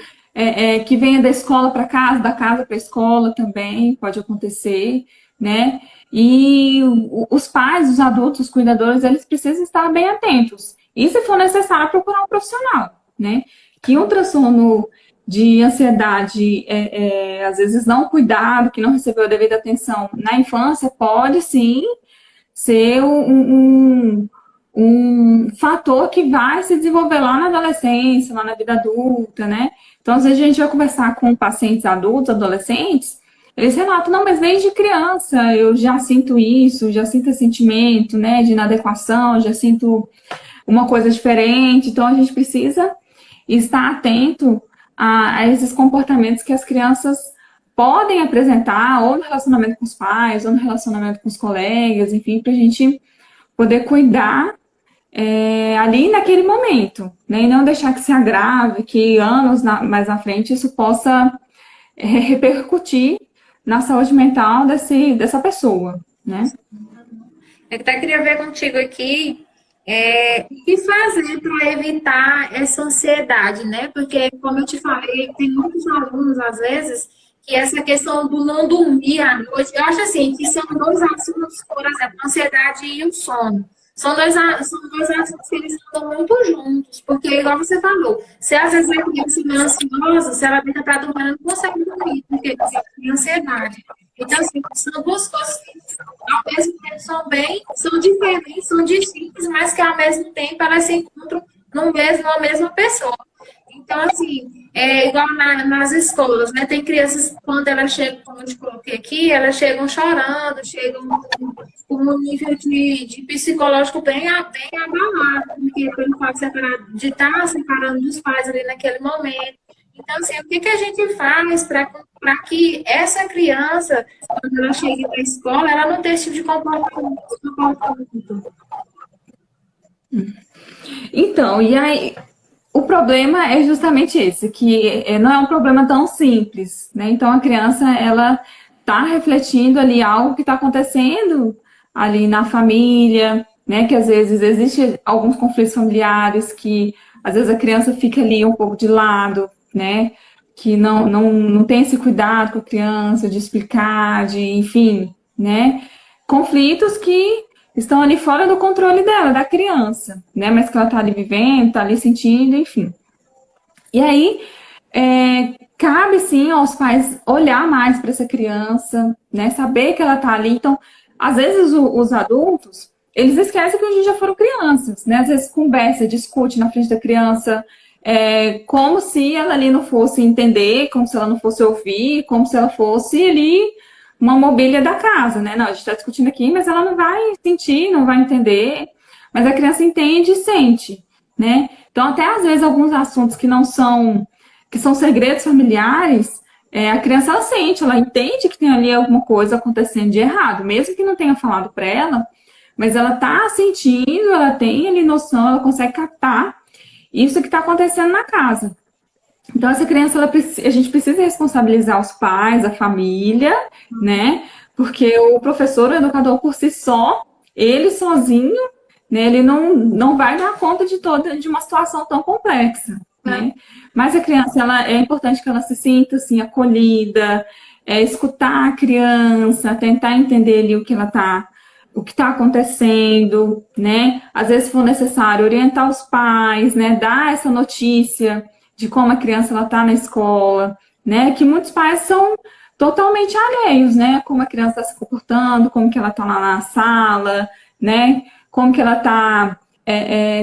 que venha da escola para casa, da casa para a escola também, pode acontecer, né? E os pais, os adultos, os cuidadores, eles precisam estar bem atentos. E se for necessário, procurar um profissional, né? Que um transtorno de ansiedade, às vezes não cuidado, que não recebeu a devida atenção na infância, pode sim ser um fator que vai se desenvolver lá na adolescência, lá na vida adulta, né? Então, às vezes a gente vai conversar com pacientes adultos, adolescentes, eles relatam, não, mas desde criança eu já sinto isso, já sinto esse sentimento, né, de inadequação, já sinto uma coisa diferente. Então, a gente precisa estar atento a esses comportamentos que as crianças podem apresentar, ou no relacionamento com os pais, ou no relacionamento com os colegas, enfim, para a gente poder cuidar ali naquele momento, né? E não deixar que se agrave, que anos mais na frente isso possa repercutir na saúde mental dessa pessoa, né? Eu até queria ver contigo aqui o que fazer para evitar essa ansiedade, né? Porque, como eu te falei, tem muitos alunos, às vezes, que essa questão do não dormir à noite, eu acho assim, que são dois assuntos, por exemplo, a ansiedade e o sono. São dois assuntos que eles andam muito juntos, porque, igual você falou, se às vezes a criança é ansiosa, se ela deita para dormir, ela não consegue dormir, porque tem ansiedade. Então, assim, são duas coisas que, ao mesmo tempo, são diferentes, são distintas, mas que, ao mesmo tempo, elas se encontram numa mesma pessoa. Então, assim, igual nas escolas, né? Tem crianças, quando elas chegam, como eu te coloquei aqui, elas chegam chorando, chegam com um nível de psicológico bem abalado, porque pelo fato de estar separando dos pais ali naquele momento. Então, assim, o que a gente faz para que essa criança, quando ela chegue na escola, ela não tenha esse tipo de comportamento? Então, e aí, o problema é justamente esse, que não é um problema tão simples, né? Então, a criança, ela está refletindo ali algo que está acontecendo ali na família, né? Que às vezes existe alguns conflitos familiares que às vezes a criança fica ali um pouco de lado, né? Que não tem esse cuidado com a criança de explicar, enfim, né? Conflitos que estão ali fora do controle dela, da criança, né? Mas que ela está ali vivendo, está ali sentindo, enfim. E aí, cabe sim aos pais olhar mais para essa criança, né? Saber que ela está ali. Então, às vezes os adultos, eles esquecem que hoje já foram crianças, né? Às vezes conversa, discute na frente da criança, como se ela ali não fosse entender, como se ela não fosse ouvir, como se ela fosse ali uma mobília da casa, né? Não, a gente está discutindo aqui, mas ela não vai sentir, não vai entender, mas a criança entende e sente, né? Então, até às vezes, alguns assuntos que são segredos familiares, a criança ela sente, ela entende que tem ali alguma coisa acontecendo de errado, mesmo que não tenha falado para ela, mas ela tá sentindo, ela tem ali noção, ela consegue captar isso que está acontecendo na casa. Então, essa criança, a gente precisa responsabilizar os pais, a família, né? Porque o professor, o educador por si só, ele sozinho, né, ele não vai dar conta de uma situação tão complexa, né? Mas a criança, é importante que ela se sinta, assim, acolhida, escutar a criança, tentar entender ali o que está acontecendo, né? Às vezes, se for necessário, orientar os pais, né? Dar essa notícia de como a criança está na escola, né? Que muitos pais são totalmente alheios, né? Como a criança está se comportando, como que ela está lá na sala, né? Como que ela está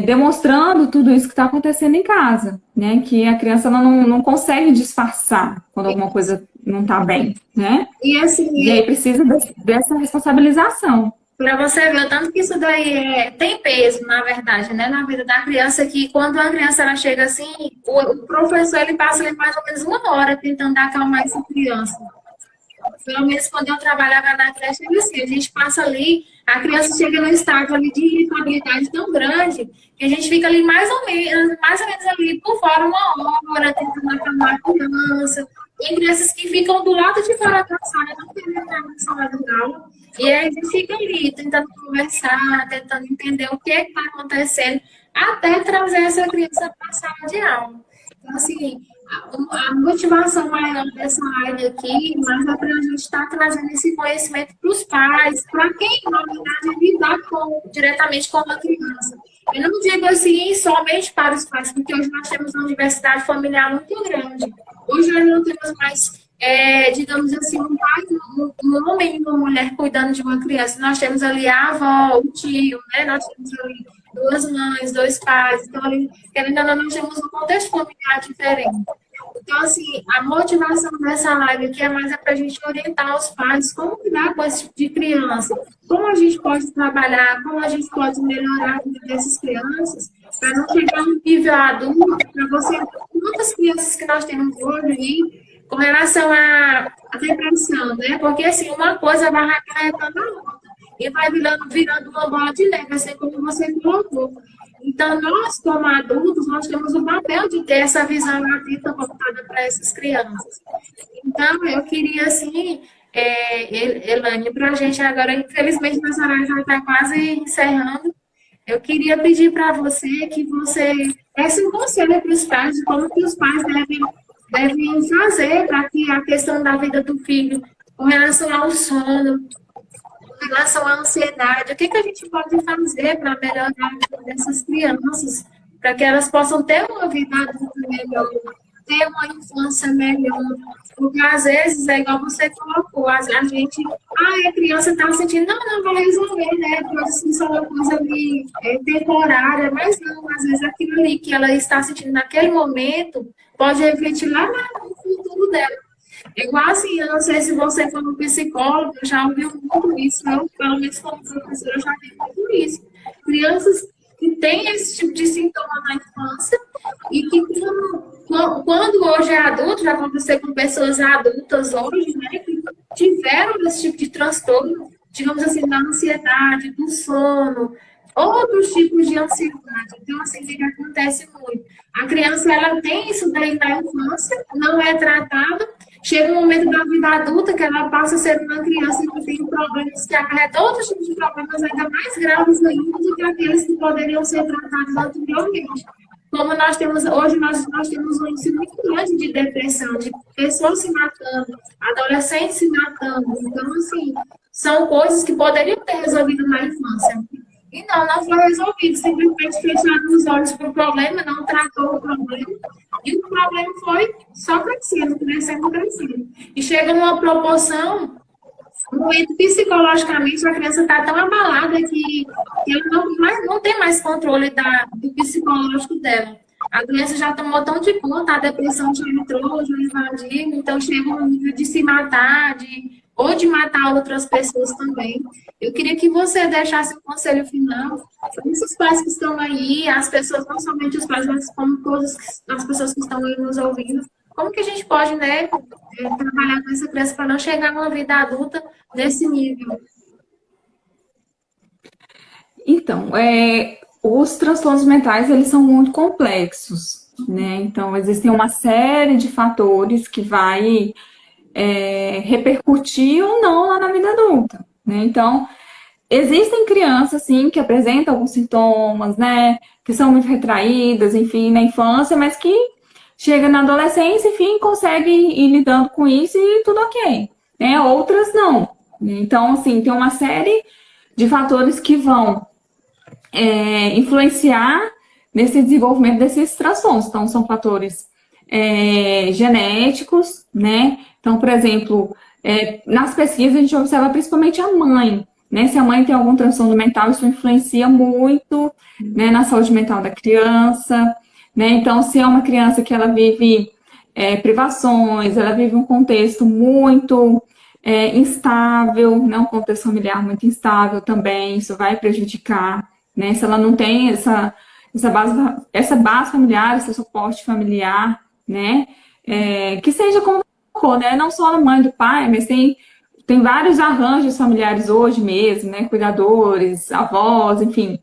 demonstrando tudo isso que está acontecendo em casa, né? Que a criança ela não consegue disfarçar quando alguma coisa não está bem, né? E assim, e aí precisa dessa responsabilização. Para você ver o tanto que isso daí tem peso, na verdade, né, na vida da criança, que quando a criança ela chega assim, o professor ele passa ali mais ou menos 1 hora tentando acalmar essa criança. Pelo menos quando eu trabalhava na creche, assim, a gente passa ali, a criança chega num estágio ali de irritabilidade tão grande que a gente fica ali mais ou menos ali por fora 1 hora tentando acalmar a criança. Tem crianças que ficam do lado de fora da sala, não querem entrar na sala de aula. E aí a gente fica ali, tentando conversar, tentando entender o que está acontecendo, até trazer essa criança para a sala de aula. Então, assim, a motivação maior dessa live aqui, mas é para a gente estar trazendo esse conhecimento para os pais, para quem, na verdade, lidar diretamente com a criança. Eu não digo assim somente para os pais, porque hoje nós temos uma diversidade familiar muito grande. Hoje nós não temos mais, digamos assim, um pai, um homem e uma mulher cuidando de uma criança. Nós temos ali a avó, o tio, né? Nós temos ali 2 mães, 2 pais. Então, ali, querendo ou não, nós temos um contexto familiar diferente. Então, assim, a motivação dessa live aqui é mais para a gente orientar os pais como cuidar com esse tipo de criança, como a gente pode trabalhar, como a gente pode melhorar a vida dessas crianças, para não chegar no nível adulto, para você ver quantas crianças que nós temos hoje aí, com relação à depressão, né? Porque, assim, uma coisa vai acarretando a outra e vai virando uma bola de neve, assim como você colocou. Então, nós, como adultos, nós temos o papel de ter essa visão atenta voltada para essas crianças. Então, eu queria, assim, Elaine, para a gente agora, infelizmente, nosso horário já está quase encerrando, eu queria pedir para você que você desse um conselho para os pais de como que os pais devem fazer para que a questão da vida do filho, com relação ao sono, em relação à ansiedade, o que a gente pode fazer para melhorar a vida dessas crianças, para que elas possam ter uma vida adulta melhor, ter uma infância melhor, porque às vezes é igual você colocou, a gente, a criança está sentindo, não, vai resolver, né, pode ser só uma coisa ali temporária, mas não, às vezes aquilo ali que ela está sentindo naquele momento pode refletir lá no futuro dela. Igual assim, eu não sei se você como psicólogo já ouviu muito isso, eu, pelo menos como professora, eu já vi muito isso. Crianças que têm esse tipo de sintoma na infância e que quando hoje é adulto, já aconteceu com pessoas adultas hoje, né, que tiveram esse tipo de transtorno, digamos assim, da ansiedade, do sono, outros tipos de ansiedade. Então, assim, o que acontece muito? A criança, ela tem isso daí na infância, não é tratada, chega um momento da vida adulta que ela passa a ser uma criança que tem problemas que acarretam outros tipos de problemas ainda mais graves ainda do que aqueles que poderiam ser tratados anteriormente. Como nós temos, hoje nós temos um índice muito grande de depressão, de pessoas se matando, adolescentes se matando. Então, assim, são coisas que poderiam ter resolvido na infância. E não foi resolvido, simplesmente fecharam os olhos para o problema, não tratou o problema, e o problema foi só crescendo. E chega numa proporção, no momento psicologicamente, a criança está tão abalada que ela não tem mais controle do psicológico dela. A doença já tomou tão de conta, a depressão já entrou, já invadiu, então chega um nível de se matar, ou de matar outras pessoas também. Eu queria que você deixasse um conselho final para esses pais que estão aí, as pessoas, não somente os pais, mas como todas as pessoas que estão aí nos ouvindo. Como que a gente pode, né, trabalhar com essa criança para não chegar numa vida adulta desse nível? Então, os transtornos mentais, eles são muito complexos, né? Então, existem uma série de fatores que vai repercutir ou não lá na vida adulta, né? Então, existem crianças, sim, que apresentam alguns sintomas, né? Que são muito retraídas, enfim, na infância, mas que chega na adolescência, enfim, consegue ir lidando com isso e tudo ok, né? Outras não. Então, assim, tem uma série de fatores que vão influenciar nesse desenvolvimento desses transtornos. Então, são fatores genéticos, né? Então, por exemplo, nas pesquisas a gente observa principalmente a mãe, né? Se a mãe tem algum transtorno mental, isso influencia muito, né, na saúde mental da criança, né? Então, se é uma criança que ela vive privações, ela vive um contexto muito instável, né? Um contexto familiar muito instável também, isso vai prejudicar, né? Se ela não tem essa base familiar, esse suporte familiar, né? Que seja como né? Não só a mãe do pai, mas tem vários arranjos familiares hoje mesmo, né? Cuidadores, avós, enfim.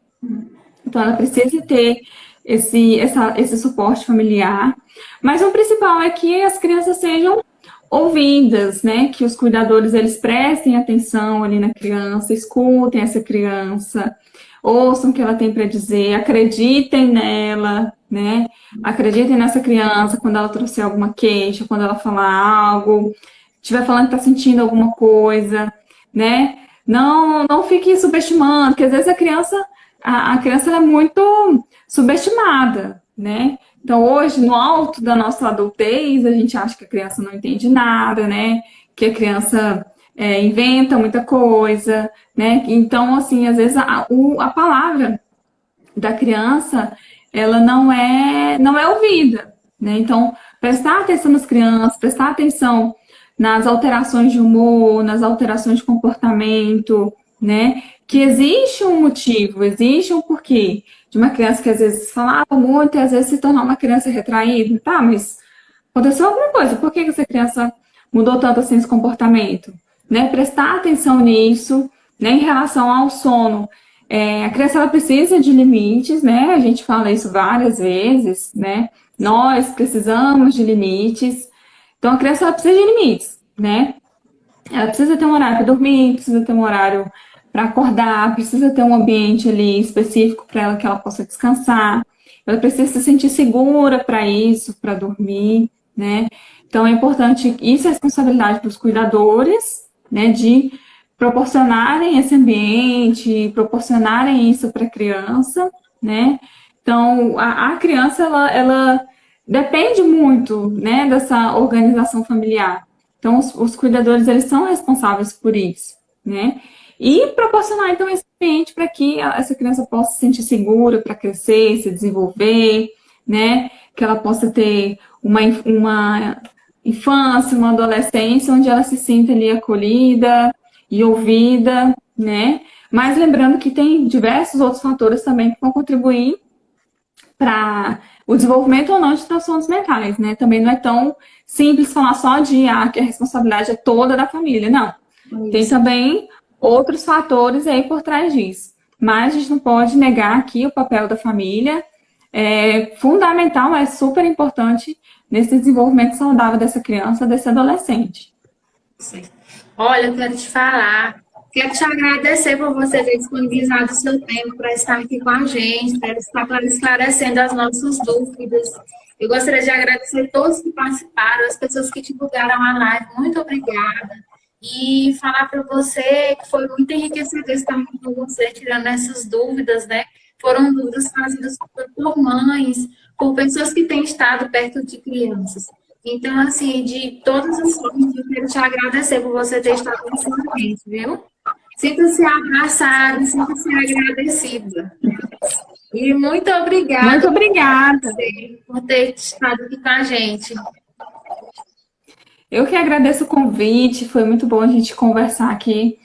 Então, ela precisa ter esse suporte familiar. Mas o principal é que as crianças sejam ouvidas, né? Que os cuidadores, eles prestem atenção ali na criança, escutem essa criança, ouçam o que ela tem para dizer, acreditem nela, né? Acreditem nessa criança quando ela trouxer alguma queixa, quando ela falar algo, estiver falando que está sentindo alguma coisa, né? Não fique subestimando, porque às vezes a criança ela é muito subestimada, né? Então, hoje, no alto da nossa adultez, a gente acha que a criança não entende nada, né? Que a criança inventa muita coisa, né? Então, assim, às vezes a palavra da criança, ela não é ouvida, né? Então, prestar atenção nas crianças, prestar atenção nas alterações de humor, nas alterações de comportamento, né? Que existe um motivo, existe um porquê de uma criança que às vezes falava muito e às vezes se tornar uma criança retraída. Tá, mas aconteceu alguma coisa, por que essa criança mudou tanto assim esse comportamento? Né? Prestar atenção nisso, né? Em relação ao sono. A criança ela precisa de limites, né? A gente fala isso várias vezes, né? Nós precisamos de limites. Então, a criança ela precisa de limites, né? Ela precisa ter um horário para dormir, precisa ter um horário para acordar, precisa ter um ambiente ali específico para ela que ela possa descansar. Ela precisa se sentir segura para isso, para dormir, né? Então, é importante, isso é responsabilidade dos cuidadores, né? De proporcionarem esse ambiente, proporcionarem isso para a criança, né? Então, a criança, ela depende muito, né, dessa organização familiar. Então, os cuidadores, eles são responsáveis por isso, né? E proporcionar, então, esse ambiente para que essa criança possa se sentir segura para crescer, se desenvolver, né? Que ela possa ter uma infância, uma adolescência, onde ela se sinta ali acolhida e ouvida, né? Mas lembrando que tem diversos outros fatores também que vão contribuir para o desenvolvimento ou não de transtornos mentais, né? Também não é tão simples falar só que a responsabilidade é toda da família, não. Tem também outros fatores aí por trás disso. Mas a gente não pode negar aqui o papel da família. É fundamental, é super importante nesse desenvolvimento saudável dessa criança, desse adolescente. Olha, eu quero te falar, quero te agradecer por você ter disponibilizado o seu tempo para estar aqui com a gente, para estar esclarecendo as nossas dúvidas. Eu gostaria de agradecer a todos que participaram, as pessoas que divulgaram a live, muito obrigada. E falar para você que foi muito enriquecedor estar aqui com você, tirando essas dúvidas, né? Foram dúvidas trazidas por mães, por pessoas que têm estado perto de crianças. Então, assim, de todas as formas, eu quero te agradecer por você ter estado nesse momento, viu? Sinta-se abraçada, sinta-se agradecida. E muito obrigada Muito obrigada. por ter estado aqui com a gente. Eu que agradeço o convite, foi muito bom a gente conversar aqui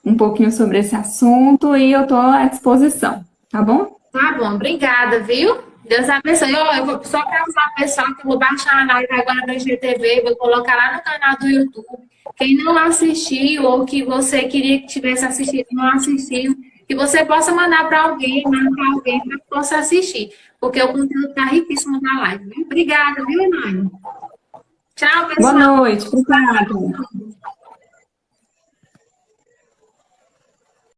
um pouquinho sobre esse assunto e eu estou à disposição, tá bom? Tá bom, obrigada, viu? Deus abençoe. Ó, eu vou só para avisar o pessoal que eu vou baixar a live agora da IGTV, vou colocar lá no canal do YouTube. Quem não assistiu ou que você queria que tivesse assistido, não assistiu, que você possa mandar para alguém, marcar alguém para que possa assistir, porque o conteúdo está riquíssimo na live. Viu? Obrigada, viu, Imani? Tchau, Boa pessoal. noite, obrigada.